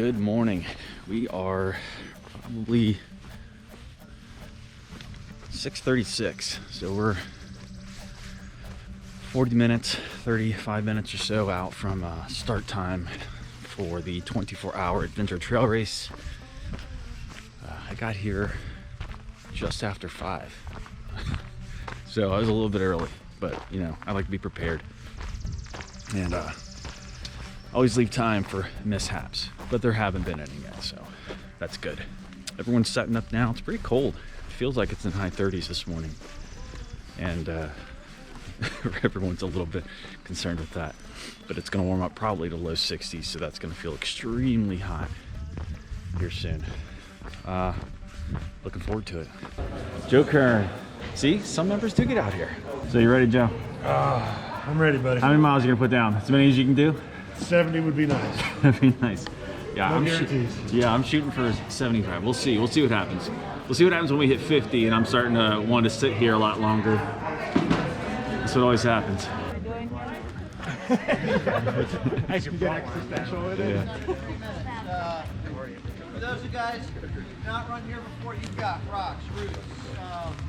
Good morning. We are probably 6:36, so we're 35 minutes or so out from start time for the 24-hour adventure trail race. I got here just after 5, so I was a little bit early, but you know, I like to be prepared and always leave time for mishaps, but there haven't been any yet, so that's good. Everyone's setting up now. It's pretty cold. It feels like it's in high 30s this morning, and everyone's a little bit concerned with that, but it's going to warm up probably to low 60s, so that's going to feel extremely hot here soon. Looking forward to it. Joe Kern. See, some members do get out here. So you ready, Joe? I'm ready, buddy. How many miles are you going to put down? As many as you can do? 70 would be nice. That'd be nice. Yeah, No guarantees. I'm shooting for 75. We'll see. We'll see what happens. We'll see what happens when we hit 50, and I'm starting to want to sit here a lot longer. That's what always happens. I should practice that. Yeah. For those of you guys who have not run here before, you've got rocks, roots,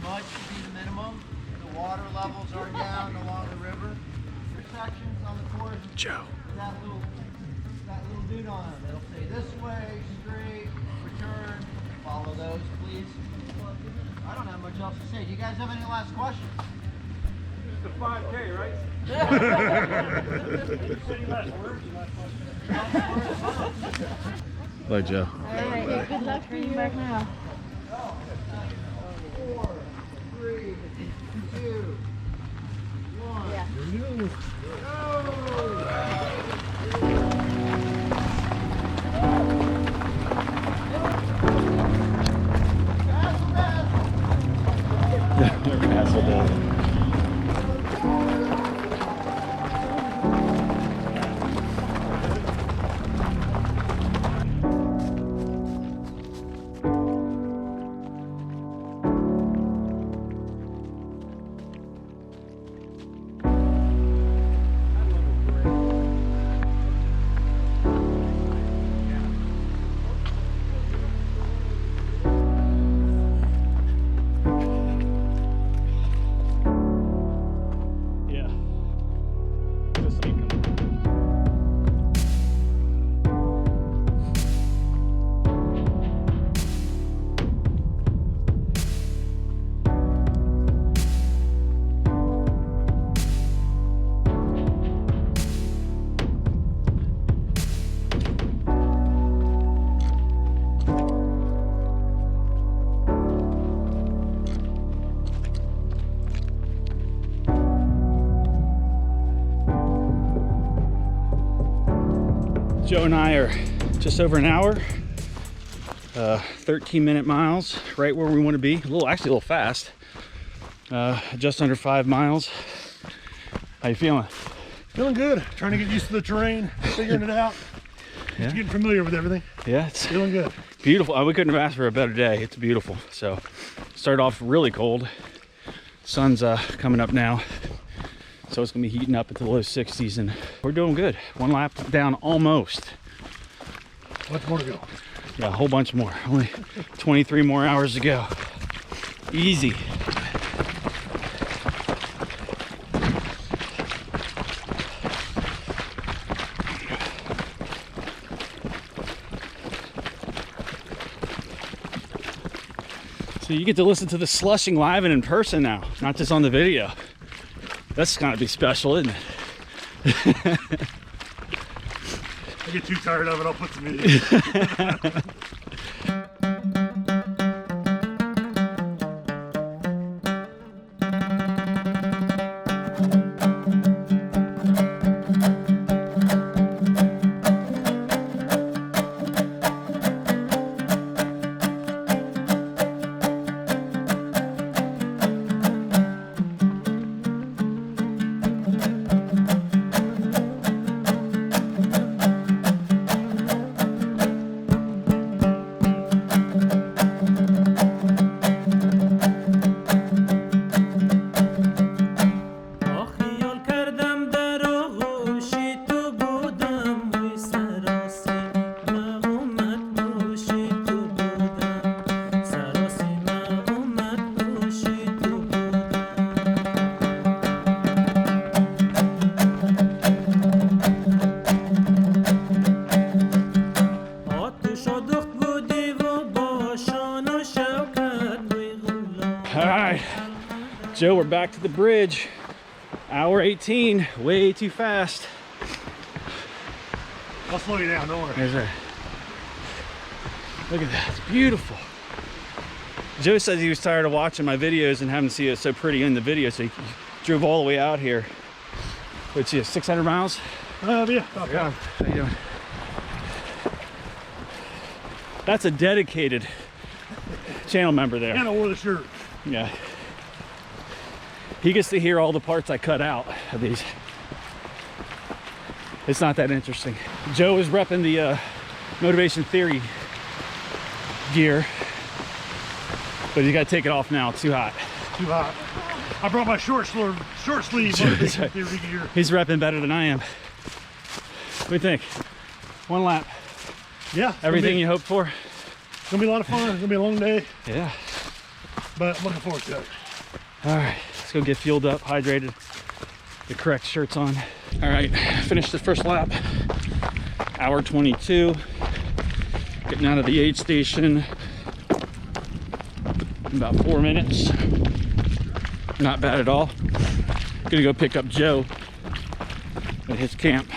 mud should be the minimum. The water levels are down along the river. Sections on the course. Joe. That little dude on it. It'll say this way, straight, return. Follow those, please. I don't have much else to say. Do you guys have any last questions? The 5K, right? Any last words? Bye, Joe. All right, good luck for you back now. 4, 3, 2, 1. Yeah. Joe and I are just over an hour, 13-minute miles, right where we want to be. Actually a little fast. Just under 5 miles. How you feeling? Feeling good. Trying to get used to the terrain, figuring it out. Yeah. Just getting familiar with everything. Yeah, it's Feeling good. beautiful. We couldn't have asked for a better day. It's beautiful. So, started off really cold. Sun's coming up now, so it's gonna be heating up into the low 60s, and we're doing good. One lap down almost. Much more to go. Yeah, a whole bunch more. Only 23 more hours to go. Easy. So you get to listen to the slushing live and in person now, not just on the video. That's gotta be special, isn't it? I get too tired of it, I'll put some music. Joe, we're back to the bridge. Hour 18, way too fast. I'll slow you down, don't worry. There's a, look at that, it's beautiful. Joe says he was tired of watching my videos and having to see it so pretty in the video, so he drove all the way out here. Which is 600 miles? Yeah. Yeah, how you doing? That's a dedicated channel member there. And I wore the shirt. Yeah. He gets to hear all the parts I cut out of these. It's not that interesting. Joe is repping the motivation theory gear, but you gotta take it off now, it's too hot. Too hot. I brought my short sleeve motivation theory gear. He's repping better than I am. What do you think? One lap. Yeah. Everything you hoped for? It's gonna be a lot of fun. It's gonna be a long day, Yeah. but I'm looking forward to it. All right, let's go get fueled up, hydrated, the correct shirts on. All right, finished the first lap. Hour 22. Getting out of the aid station. About 4 minutes. Not bad at all. Gonna go pick up Joe at his camp.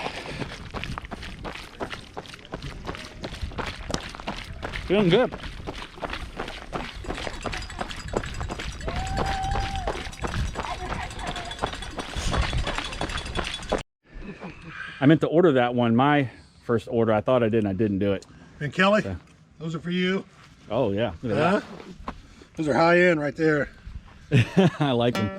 Feeling good. I meant to order that one, my first order. I thought I did and I didn't do it. And Kelly, Okay. those are for you. Oh yeah, look at Those are high end right there. that. I like them.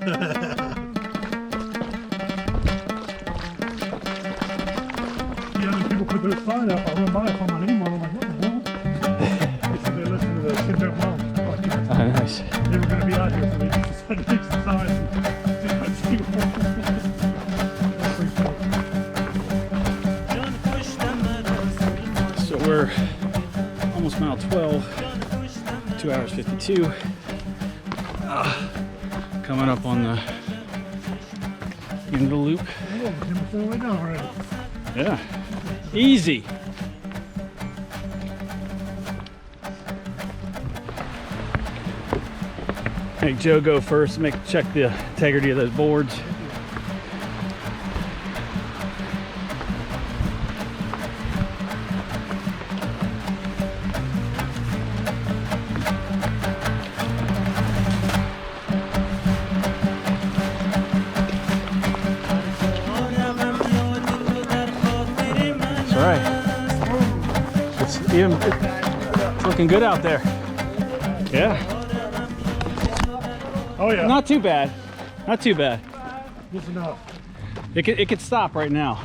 Yeah, when people put their sign up, I run by, I saw my name on it, I'm like, what the hell? They said they listened to the Kids Out Moms podcast. Oh, nice. They were going to be out here, so they just decided to make some signs and see what. So we're almost mile 12, 2 hours 52. Coming up on the end of the loop. Oh, we're way down already. Yeah, easy. Make Joe go first, check the integrity of those boards. All right, it's looking good out there. Yeah, Oh yeah, not too bad, not too bad. just enough. It could stop right now.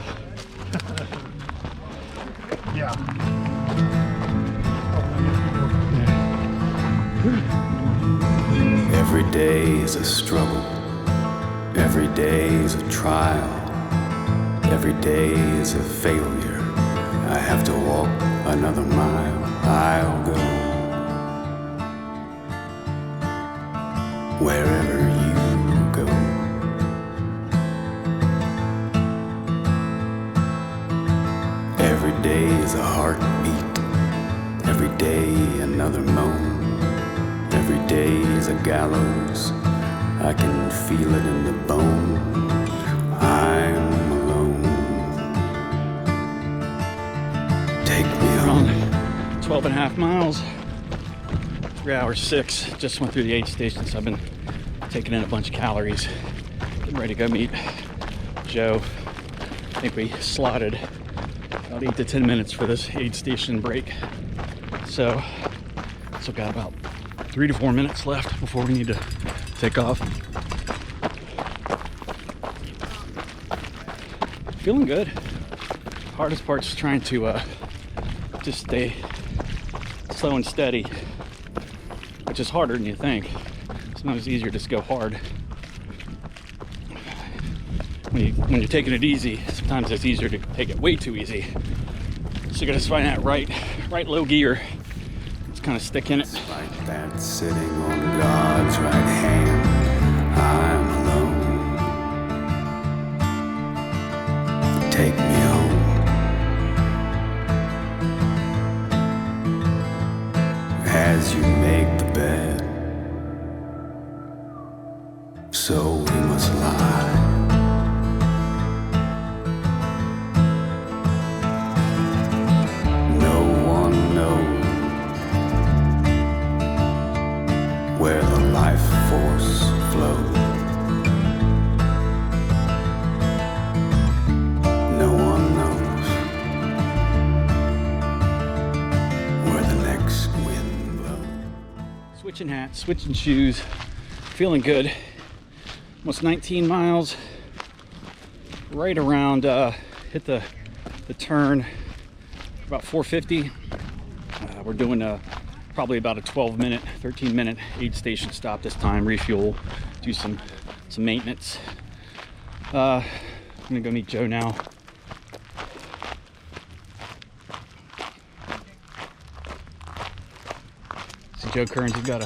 Yeah. Every day is a struggle. Every day is a trial. Every day is a failure. I have to walk another mile. I'll go wherever you go. Every day is a heartbeat. Every day another moan. Every day is a gallows. I can feel it in the bone. I'm alone. Take me On home. 12 and a half miles, 3 hours 6. Just went through the aid station, so I've been taking in a bunch of calories. Getting ready to go meet Joe. I think we slotted about 8 to 10 minutes for this aid station break. So got about 3 to 4 minutes left before we need to take off. Feeling good. Hardest part's trying to just stay slow and steady, which is harder than you think. Sometimes it's easier to just go hard. When you're taking it easy, sometimes it's easier to take it way too easy. So you gotta find that right low gear. Just kind of stick in it. Like that sitting on God's right hand. I'm alone. Take me home. As you make the bed, so Switching hats, switching shoes, feeling good. Almost 19 miles. Right around, hit the turn about 4:50. We're doing probably about a 12-minute, 13-minute aid station stop this time. Refuel, do some maintenance. I'm gonna go meet Joe now. See Joe Kearns, he's got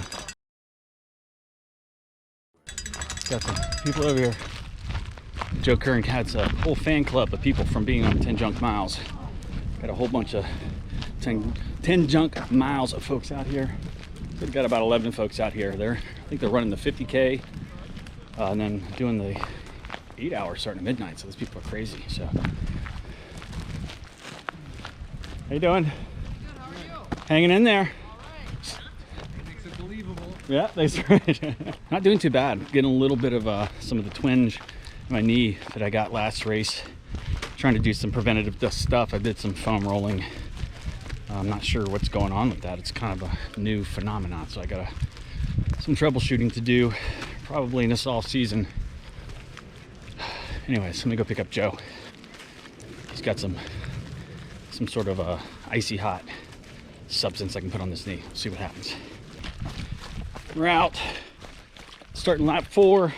some people over here. Joe Kern has a whole fan club of people from being on 10 junk miles. Got a whole bunch of 10 junk miles of folks out here. They've got about 11 folks out here. I think they're running the 50K and then doing the 8 hours starting at midnight. So those people are crazy. So, how you doing? Good, how are you? Hanging in there. That makes it believable. Yeah, that's right. Not doing too bad. Getting a little bit of some of the twinge in my knee that I got last race. Trying to do some preventative stuff. I did some foam rolling. I'm not sure what's going on with that. It's kind of a new phenomenon, so I got some troubleshooting to do probably in this off season. Anyways, let me go pick up Joe. He's got some sort of icy hot substance I can put on this knee. See what happens. We're out. Starting lap 4,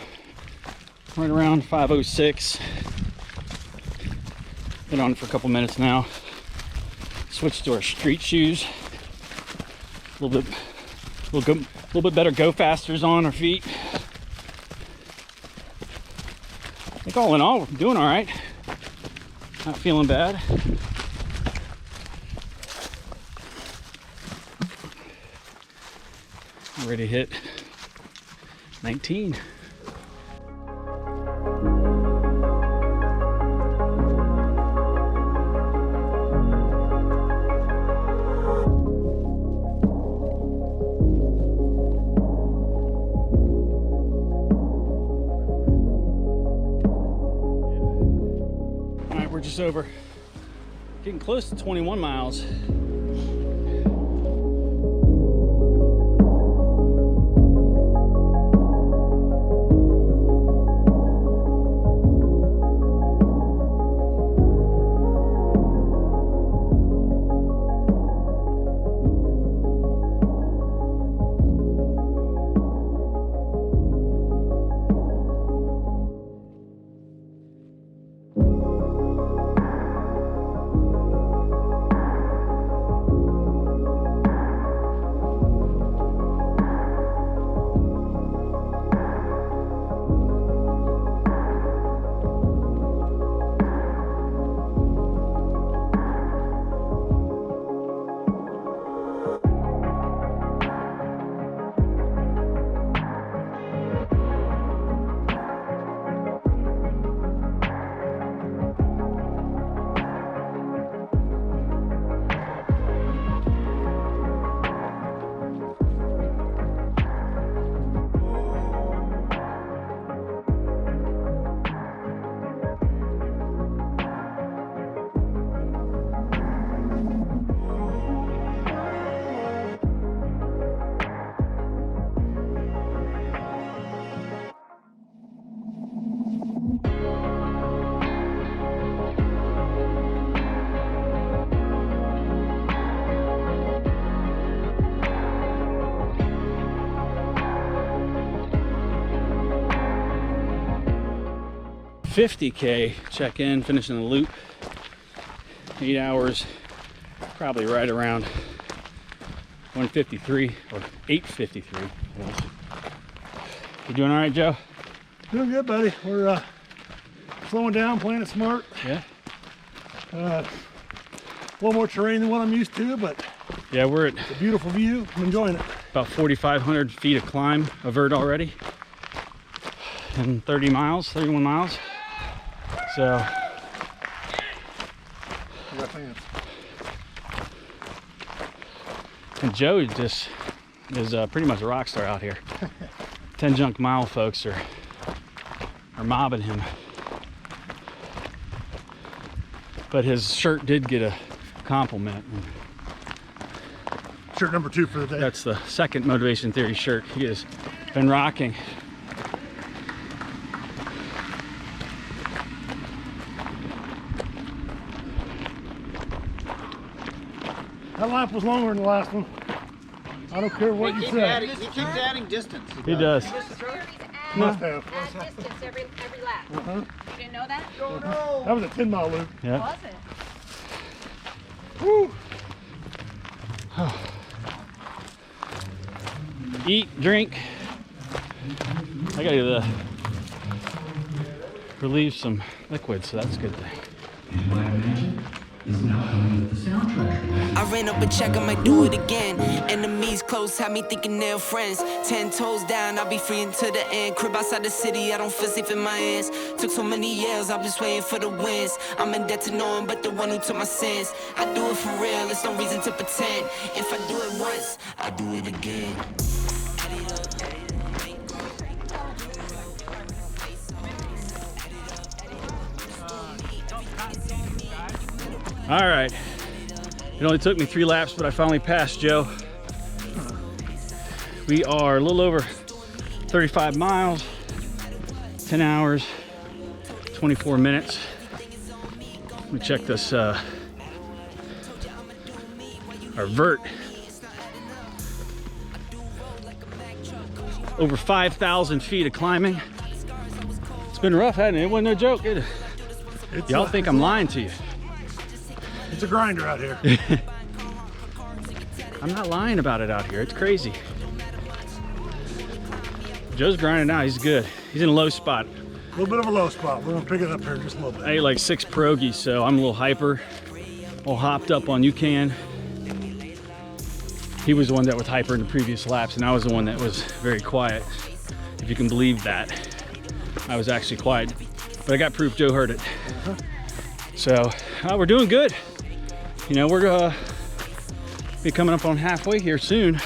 right around 5:06. Been on for a couple minutes now. Switched to our street shoes. A little bit better go fasters on our feet. I think all in all, we're doing all right. Not feeling bad. Ready to hit 19. We're just over, getting close to 21 miles. $50K check-in, finishing the loop. 8 hours, probably right around 153 or 8:53. You doing all right, Joe? Doing good, buddy. We're slowing down, playing it smart. Yeah. A little more terrain than what I'm used to, but yeah, we're at it's a beautiful view. I'm enjoying it. about 4,500 feet of climb avert already, and 31 miles. So and Joe just is pretty much a rock star out here. 10 junk mile folks are mobbing him, but his shirt did get a compliment. shirt number 2 for the day. That's the second Motivation Theory shirt he has been rocking. That lap was longer than the last one. I don't care what you say. He keeps adding distance. He does. Must have. Add distance every lap. You didn't know that? That was a 10-mile loop. Yeah. Was it? Woo! Eat, drink. I gotta relieve some liquid, so that's a good thing. I ran up a check, I might do it again. Enemies close, had me thinking they're friends. 10 toes down, I'll be free until the end. Crib outside the city, I don't feel safe in my hands. Took so many years, I'm just waiting for the wins. I'm in debt to no one but the one who took my sins. I do it for real, there's no reason to pretend. If I do it once, I do it again. All right. It only took me 3 laps, but I finally passed Joe. We are a little over 35 miles, 10 hours, 24 minutes. Let me check this, our vert. Over 5,000 feet of climbing. It's been rough, hasn't it? It wasn't no joke, did it? Y'all think I'm lying to you. It's a grinder out here. I'm not lying about it out here. It's crazy. Joe's grinding out. He's good. He's in a low spot. A little bit of a low spot. We're gonna pick it up here in just a little bit. I ate like 6 pierogies, so I'm a little hyper. All hopped up on UCAN. He was the one that was hyper in the previous laps, and I was the one that was very quiet. If you can believe that. I was actually quiet, but I got proof Joe heard it. So we're doing good. You know, we're gonna be coming up on halfway here soon.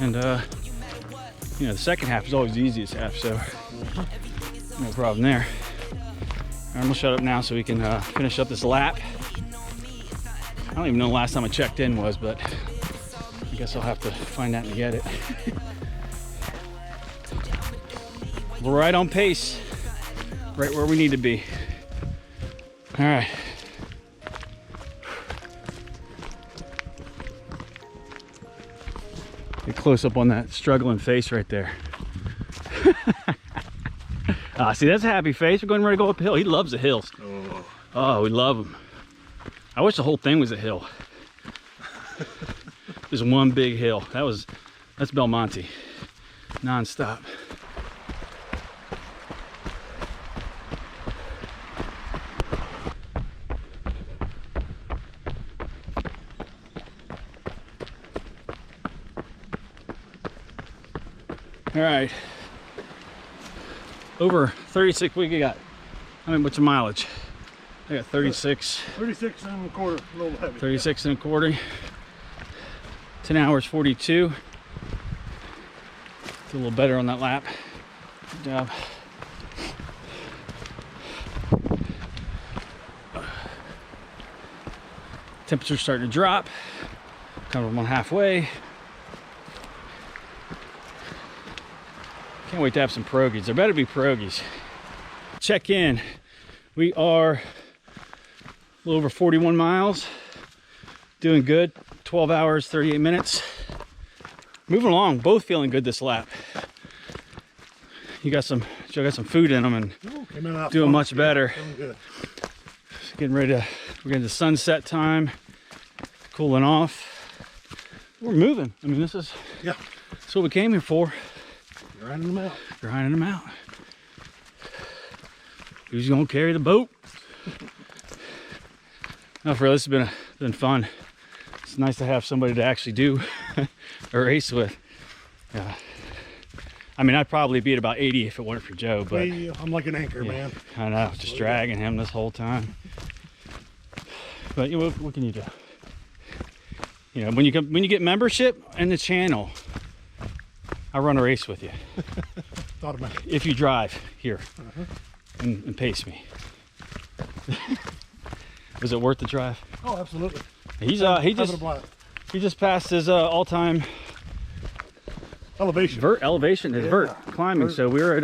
And you know, the second half is always the easiest half, so no problem there. I'm gonna shut up now so we can finish up this lap. I don't even know the last time I checked in was, but I guess I'll have to find out and get it. We're right on pace, right where we need to be. All right. Get close up on that struggling face right there. See, that's a happy face. We're going ready to go uphill. He loves the hills. Oh, we love them. I wish the whole thing was a hill. Just one big hill. That's Belmonte, non-stop. All right, over 36, we got, I mean, what's the mileage? I got 36. 36 and a quarter, a little heavy. 36 and a quarter. 10 hours, 42. Did a little better on that lap. Good job. Temperature's starting to drop. Coming on halfway. Can't wait to have some pierogies. There better be pierogies. Check in. We are a little over 41 miles. Doing good. 12 hours, 38 minutes. Moving along. Both feeling good this lap. Joe got some food in them and doing much better. Good. Getting ready to, we're getting to sunset time. Cooling off. We're moving. I mean, this is what we came here for. Grinding them out. Grinding them out. Who's gonna carry the boat? No, for real, this has been fun. It's nice to have somebody to actually do a race with. I mean, I'd probably be at about 80 if it weren't for Joe, but I'm like an anchor, man. I know, just dragging him this whole time. But you know, what can you do? You know, when you get membership in the channel, I run a race with you. Thought about it. If you drive here and pace me. Was it worth the drive? Oh, absolutely. He He just passed his all-time Elevation. elevation, his vert climbing. Vert. So we were at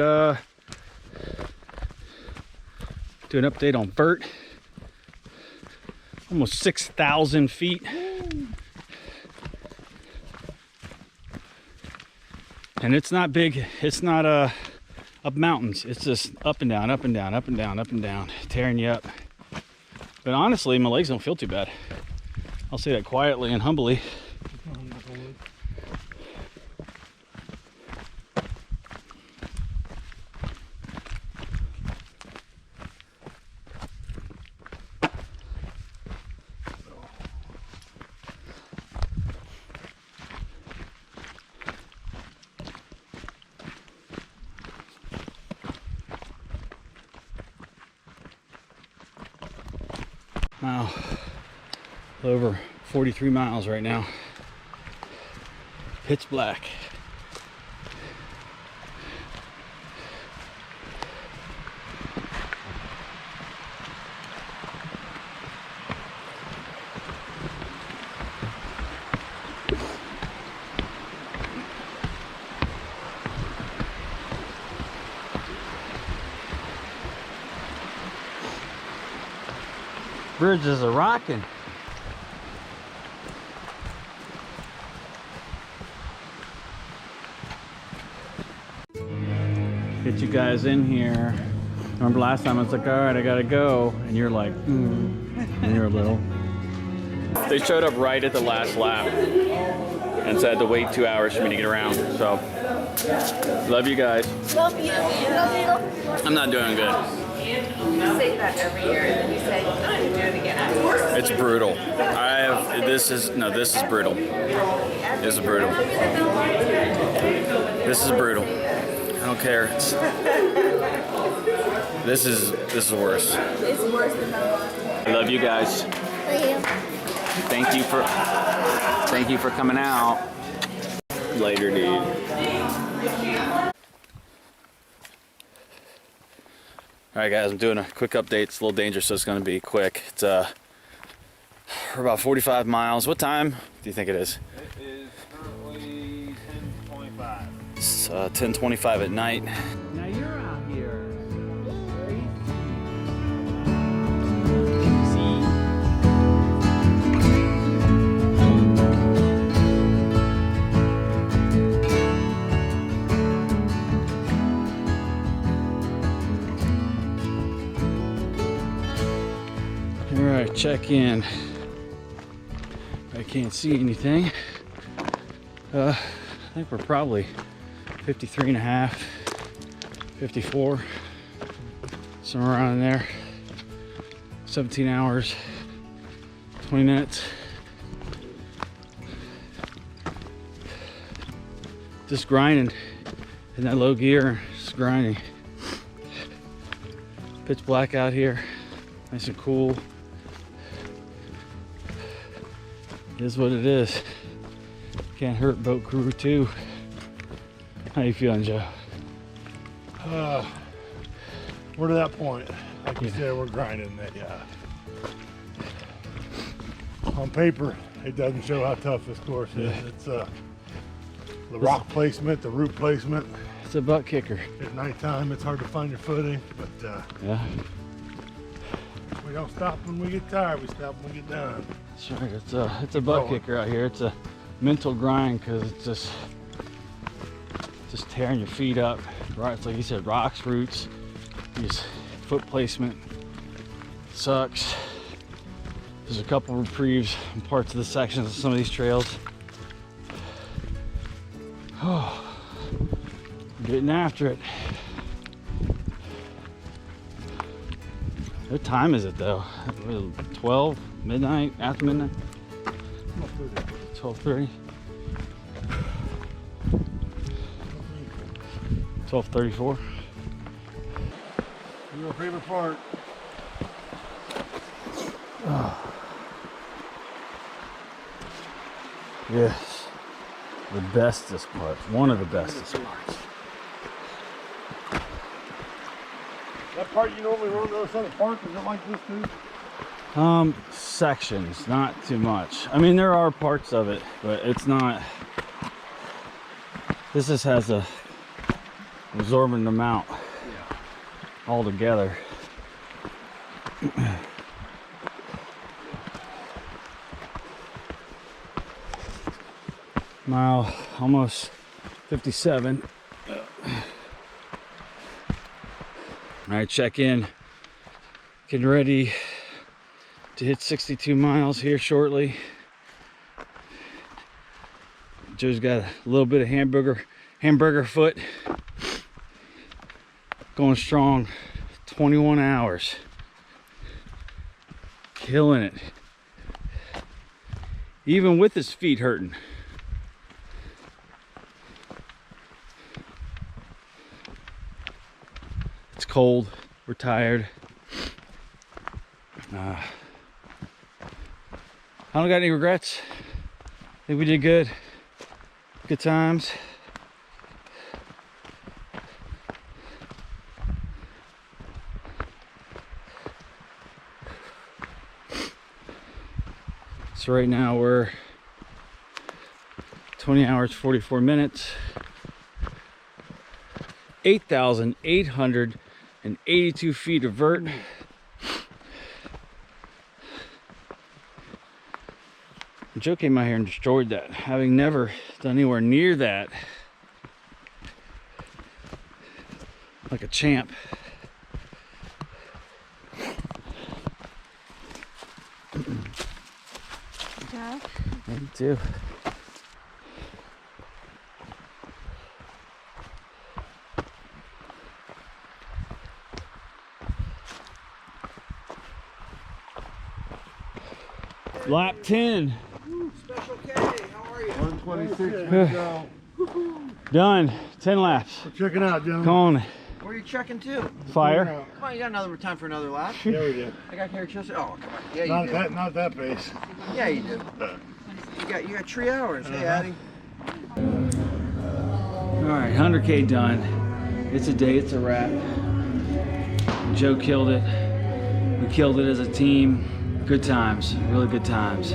do an update on vert. Almost 6,000 feet. And it's not big. It's not up mountains. It's just up and down, up and down, up and down, up and down, tearing you up. But honestly, my legs don't feel too bad. I'll say that quietly and humbly. Wow, over 43 miles right now. Pitch black. Bridges are rocking. Get you guys in here. Remember last time I was like, all right, I gotta go. And you're like, and you're a little. They showed up right at the last lap and said to wait 2 hours for me to get around. So, love you guys. Love you. I'm not doing good. You say that every year, and then you say, I'm going to do it again. It's brutal. This is brutal. This is brutal. This is brutal. I don't care. This is worse. It's worse than that. I love you guys. Thank you for coming out. Later, dude. Alright guys, I'm doing a quick update. It's a little dangerous, so it's going to be quick. It's we're about 45 miles. What time do you think it is? It is currently 10:25. It's 10:25 at night. Now you're out here. Alright, check in. I can't see anything. I think we're probably 53 and a half, 54, somewhere around in there. 17 hours, 20 minutes. Just grinding in that low gear, just grinding. Pitch black out here, nice and cool. It is what it is. Can't hurt boat crew too. How you feeling, Joe? We're to that point. Like you said, we're grinding that. On paper, it doesn't show how tough this course is. It's the rock placement, the root placement. It's a butt kicker. At nighttime, it's hard to find your footing, but Yeah, we don't stop when we get tired. We stop when we get done. that's right. It's a butt kicker out here. It's a mental grind because it's just tearing your feet up. Right, it's like you said, rocks, roots, just foot placement sucks. There's a couple reprieves in parts of the sections of some of these trails. Oh, getting after it. What time is it though? 12, midnight, after midnight? 12:30. 12:34. Your favorite part? Yes, the bestest part. One of the bestest parts. That part you normally run on the other side of the park, is it like this too? Sections, not too much. I mean, there are parts of it, but it's not. This just has a absorbent amount altogether. Mile almost 57. All right, check in. Getting ready to hit 62 miles here shortly. Joe's got a little bit of hamburger foot. Going strong. 21 hours. Killing it. Even with his feet hurting. It's cold. We're tired. I don't got any regrets. I think we did good. Good times. So right now we're 20 hours, 44 minutes. 8,882 feet of vert. Joe came out here and destroyed that, having never done anywhere near that like a champ. Yeah. Me too. Lap 10. Special K, how are you? 126. Done. 10 laps. We're checking out, gentlemen. Come on. Where are you checking to? Fire. Come on, you got another time for another lap? Yeah, we did. I got here just. Oh, come on. Yeah, you Not do. that, not that pace. Yeah, you do. You got 3 hours. Hey, Addy. All right, 100K done. It's a day, it's a wrap. Joe killed it. We killed it as a team. Good times, really good times.